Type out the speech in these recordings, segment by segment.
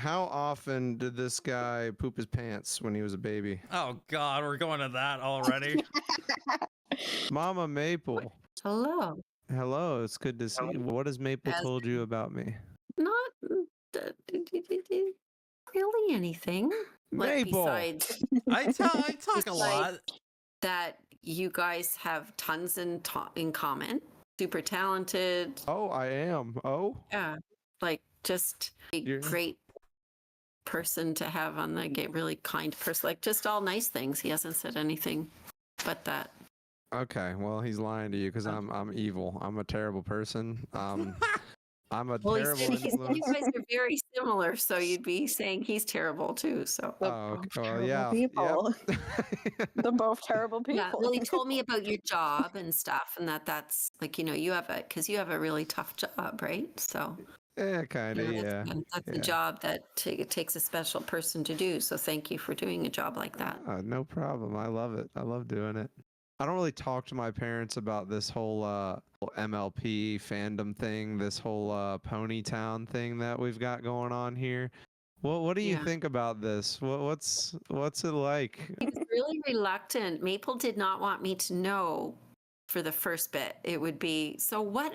How often did this guy poop his pants when he was a baby? Oh God, we're going to that already. Mama Maple. Hello. Hello, it's good to see you. What has Maple As told you about me? Not really anything. Like Maple! besides I talk a lot. that, you guys have tons in common. Super talented. Oh, I am. Oh? Yeah, like just a You're- great person to have on the game. Really kind person. Like just all nice things. He hasn't said anything but that. Okay, well, he's lying to you because I'm evil. I'm a terrible person. I'm a Well, terrible he said you influence. guys are very similar, so you'd be saying he's terrible too. So Oh, okay. Well, terrible yeah. people. Yep. They're both terrible people. yeah, well, he told me about your job and stuff, and that's like you have because you have a really tough job, right? So Yeah, kind of, yeah. that's a Yeah. job that it takes a special person to do. So thank you for doing a job like that. No problem. I love it. I love doing it. I don't really talk to my parents about this whole MLP fandom thing, this whole Ponytown thing that we've got going on here. What do you Yeah. think about this? What's it like? He was really reluctant. Maple did not want me to know for the first bit. It would be, so what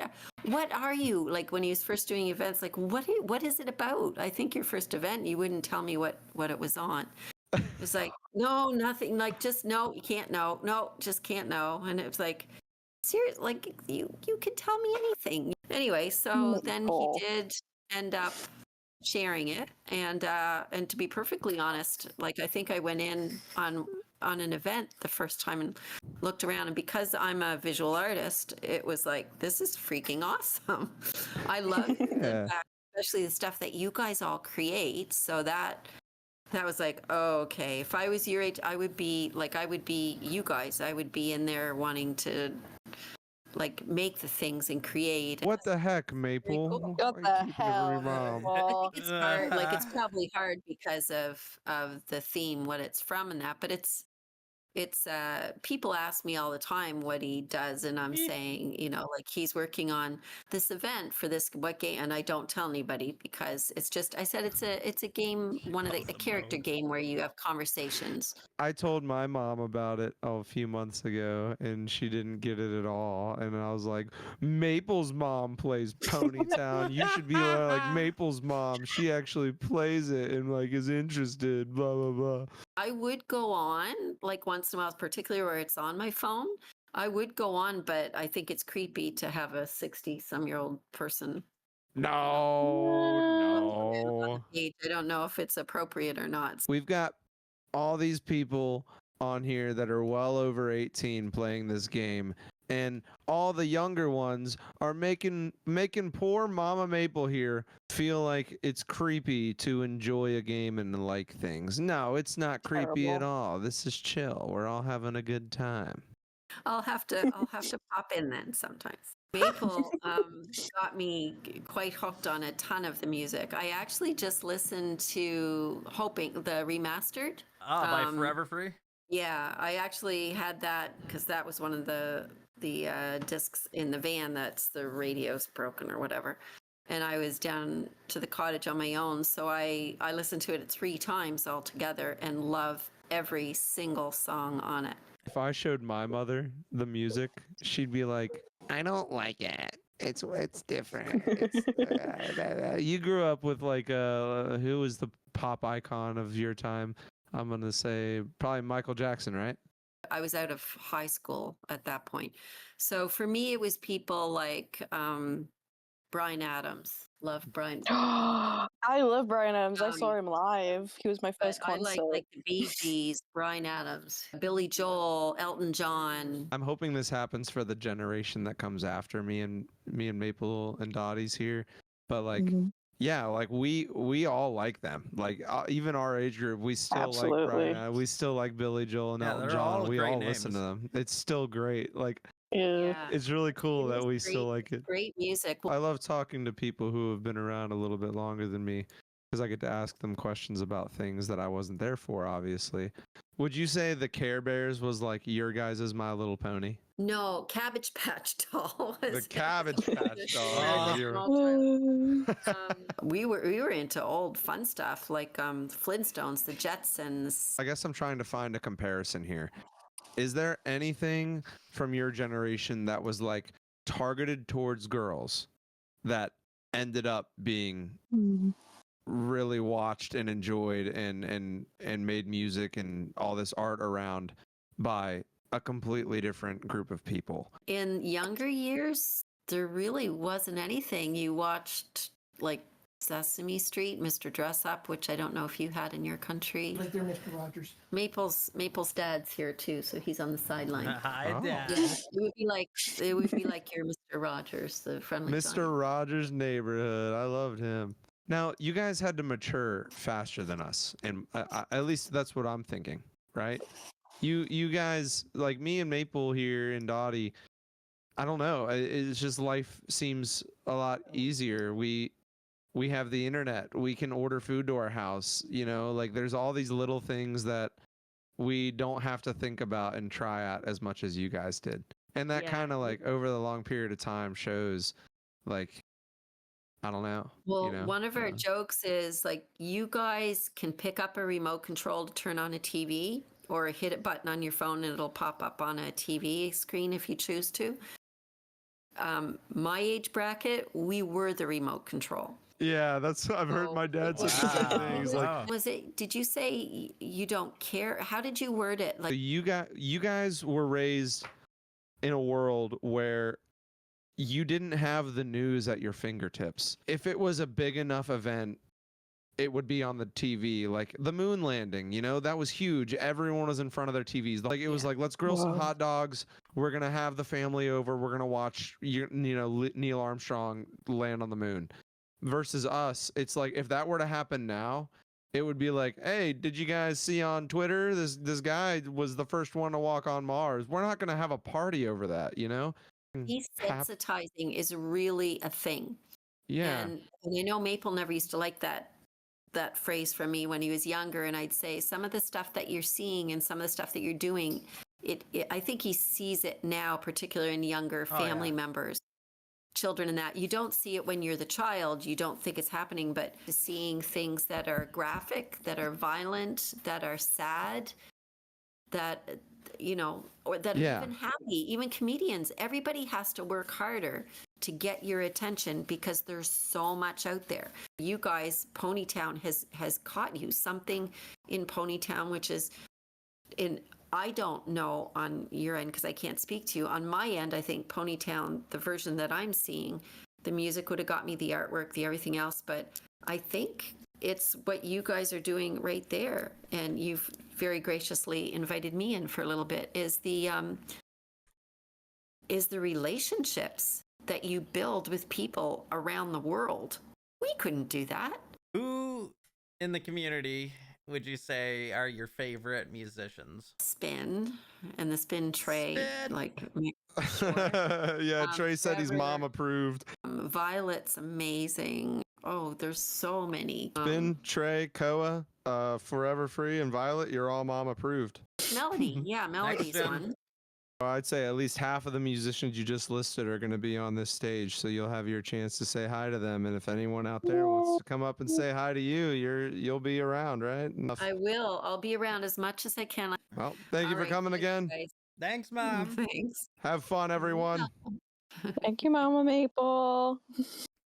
are you like when he was first doing events? Like what is it about? I think your first event, you wouldn't tell me what it was on. It was like, no, nothing. Like just no, you can't know. No, just can't know. And it was like, serious. Like you could tell me anything. Anyway, so then he Maple. did end up sharing it, and to be perfectly honest, like I think I went in on an event the first time and looked around, and because I'm a visual artist, it was like, this is freaking awesome. I love Yeah. especially the stuff that you guys all create. So that was like, oh, okay, if I was your age, I would be you guys. I would be in there wanting to like make the things and create. What the heck, cool. Maple? What Why the you keep giving me hell? mom? I Well, think it's hard. Like it's probably hard because of the theme, what it's from, and that. But it's people ask me all the time what he does, and I'm saying, like he's working on this event for this what game, and I don't tell anybody because it's just, I said it's a game, a character game where you have conversations. I told my mom about it a few months ago, and she didn't get it at all. And I was like, Maple's mom plays Ponytown. You should be like Maple's mom. She actually plays it and like is interested. Blah blah blah. I would go on like once in a while, particularly where it's on my phone. I would go on, but I think it's creepy to have a 60-some-year-old person. No. I don't know if it's appropriate or not. We've got all these people on here that are well over 18 playing this game, and all the younger ones are making poor Mama Maple here feel like it's creepy to enjoy a game and like things. No, it's not creepy at Terrible. all. This is chill. We're all having a good time. I'll have to pop in then sometimes. Maple got me quite hooked on a ton of the music. I actually just listened to Hoping, the remastered. By Forever Free. Yeah, I actually had that because that was one of the discs in the van that's the radio's broken or whatever. And I was down to the cottage on my own, so I listened to it 3 times altogether and love every single song on it. If I showed my mother the music, she'd be like, I don't like it. It's different. You grew up with like who was the pop icon of your time? I'm gonna say probably Michael Jackson, right? I was out of high school at that point. So for me, it was people like Bryan Adams. Love Bryan. I love Bryan Adams. I saw him live. He was my But first I concert. like the Bee Gees, Bryan Adams, Billy Joel, Elton John. I'm hoping this happens for the generation that comes after me and Maple and Dottie's here. But like, Mhm. yeah, like we all like them. Like even our age group, we still like Absolutely. Bryan. We still like Billy Joel and Yeah, Elton they're John. all We great all listen to names. them. It's still great. Like Yeah. it's really cool It that is we still like it. Great music. I love talking to people who have been around a little bit longer than me because I get to ask them questions about things that I wasn't there for, obviously. Would you say the Care Bears was like your guys' My Little Pony? No, Cabbage Patch Doll. The was- Cabbage Patch Doll. Oh. You're- we were into old fun stuff like Flintstones, the Jetsons. I guess I'm trying to find a comparison here. Is there anything from your generation that was like targeted towards girls that ended up being really watched and enjoyed and made music and all this art around by a completely different group of people? In younger years, there really wasn't anything. You watched like Sesame Street, Mr. Dress Up, which I don't know if you had in your country. Like they're Mr. Rogers. Maple's dad's here too, so he's on the sideline. Hi, Oh. Dad. Yeah, it would be like your Mr. Rogers, the friendly Mr. giant. Rogers' Neighborhood. I loved him. Now, you guys had to mature faster than us, and at least that's what I'm thinking, right? You guys, like me and Maple here and Dottie, I don't know. It's just life seems a lot easier. We have the internet. We can order food to our house. You know, like there's all these little things that we don't have to think about and try out as much as you guys did. And that Yeah. kind of like over the long period of time shows like, I don't know. Well, you know? one of our jokes is like you guys can pick up a remote control to turn on a TV or hit a button on your phone and it'll pop up on a TV screen if you choose to. My age bracket, we were the remote control. Yeah, that's I've heard my dad say the same Wow. thing. He's like, Wow. Was it? Did you say you don't care? How did you word it? Like you guys were raised in a world where you didn't have the news at your fingertips. If it was a big enough event, it would be on the TV. Like the moon landing, you know, that was huge. Everyone was in front of their TVs. Like it was like, let's grill some Wow. hot dogs. We're gonna have the family over. We're gonna watch Neil Armstrong land on the moon. Versus us, it's like if that were to happen now, it would be like, hey, did you guys see on Twitter this guy was the first one to walk on Mars? We're not gonna have a party over that, you know? desensitizing is really a thing. Yeah. And I know Maple never used to like that phrase from me when he was younger. And I'd say some of the stuff that you're seeing and some of the stuff that you're doing, I think he sees it now, particularly in younger Oh, family yeah. members, children and that. You don't see it when you're the child. You don't think it's happening, but seeing things that are graphic, that are violent, that are sad, that, you know, or that Yeah. are even happy, even comedians, everybody has to work harder to get your attention because there's so much out there. You guys, Ponytown has caught you something in Ponytown, which is in, I don't know on your end because I can't speak to you. On my end, I think Ponytown, the version that I'm seeing, the music would have got me, the artwork, the everything else, but I think it's what you guys are doing right there, and you've very graciously invited me in for a little bit, is the relationships that you build with people around the world. We couldn't do that. Who in the community would you say are your favorite musicians? Spin and the spin tray, Spin. like Yeah, Trey said he's Trevor. mom approved. Violet's amazing. Oh, there's so many. Spin, Trey, Koa, Forever Free, and Violet, you're all mom approved. Melody, yeah, Melody's gen. one. I'd say at least half of the musicians you just listed are going to be on this stage, so you'll have your chance to say hi to them. And if anyone out there wants to come up and say hi to you, you'll be around, right? Enough. I will. I'll be around as much as I can. Well, thank you All for right, coming thank you, again. guys. Thanks, Mom. Thanks. Have fun, everyone. Thank you, Mama Maple.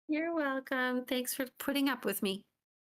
You're welcome. Thanks for putting up with me.